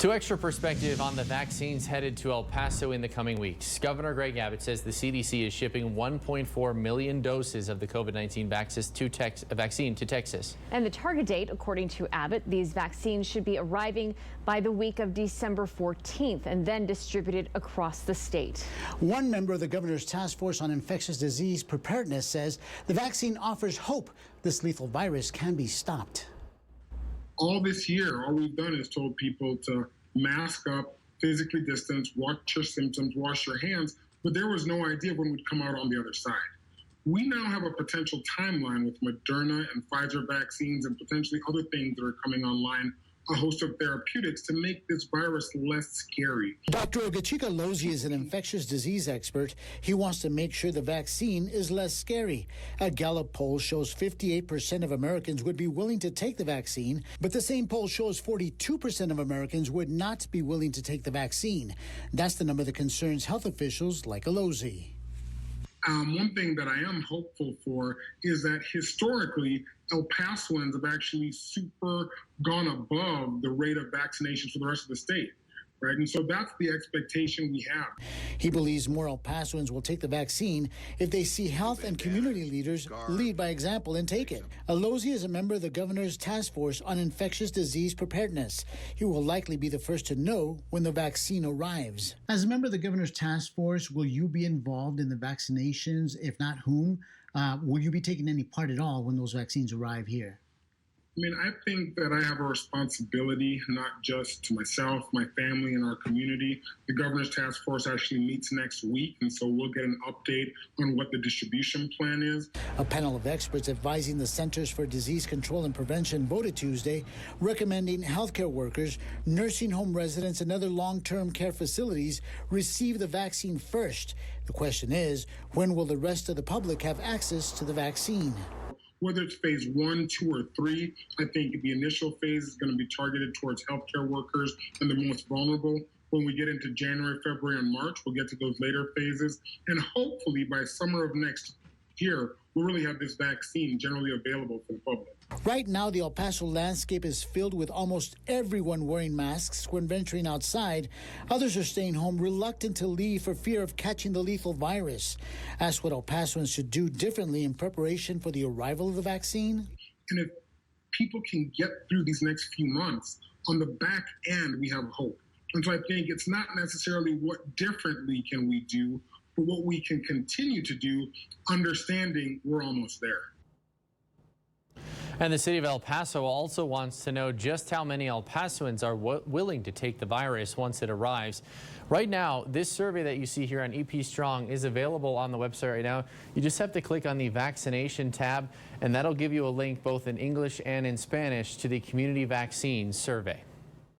To Extra Perspective on the vaccines headed to El Paso in the coming weeks. Governor Greg Abbott says the CDC is shipping 1.4 million doses of the COVID-19 vaccine to Texas. And the target date, according to Abbott, these vaccines should be arriving by the week of December 14th and then distributed across the state. One member of the governor's task force on infectious disease preparedness says the vaccine offers hope this lethal virus can be stopped. All this year, all we've done is told people to mask up, physically distance, watch your symptoms, wash your hands, but there was no idea when we'd come out on the other side. We now have a potential timeline with Moderna and Pfizer vaccines and potentially other things that are coming online, a host of therapeutics to make this virus less scary. Dr. Ogachika Lozi is an infectious disease expert. He wants to make sure the vaccine is less scary. A Gallup poll shows 58% of Americans would be willing to take the vaccine, but the same poll shows 42% of Americans would not be willing to take the vaccine. That's the number that concerns health officials like Lozi. One thing that I am hopeful for is that historically, El Pasoans have actually gone above the rate of vaccinations for the rest of the state, right? And so that's the expectation we have. He believes more El Pasoans will take the vaccine if they see health and community leaders lead by example and take it. Alozi is a member of the governor's task force on infectious disease preparedness. He will likely be the first to know when the vaccine arrives. As a member of the governor's task force, will you be involved in the vaccinations? If not, whom? Will you be taking any part at all when those vaccines arrive here? I mean, I think that I have a responsibility, not just to myself, my family, and our community. The governor's task force actually meets next week, and so we'll get an update on what the distribution plan is. A panel of experts advising the Centers for Disease Control and Prevention voted Tuesday, recommending healthcare workers, nursing home residents, and other long-term care facilities receive the vaccine first. The question is, when will the rest of the public have access to the vaccine? Whether it's phase 1, 2, or 3, I think the initial phase is going to be targeted towards healthcare workers and the most vulnerable. When we get into January, February, and March, we'll get to those later phases. And hopefully by summer of next year, we'll really have this vaccine generally available for the public. Right now, the El Paso landscape is filled with almost everyone wearing masks when venturing outside. Others are staying home, reluctant to leave for fear of catching the lethal virus. Ask what El Pasoans should do differently in preparation for the arrival of the vaccine. And if people can get through these next few months, on the back end, we have hope. And so I think it's not necessarily what differently can we do, but what we can continue to do, understanding we're almost there. And the city of El Paso also wants to know just how many El Pasoans are willing to take the virus once it arrives. Right now, this survey that you see here on EP Strong is available on the website right now. You just have to click on the vaccination tab, and that'll give you a link both in English and in Spanish to the community vaccine survey.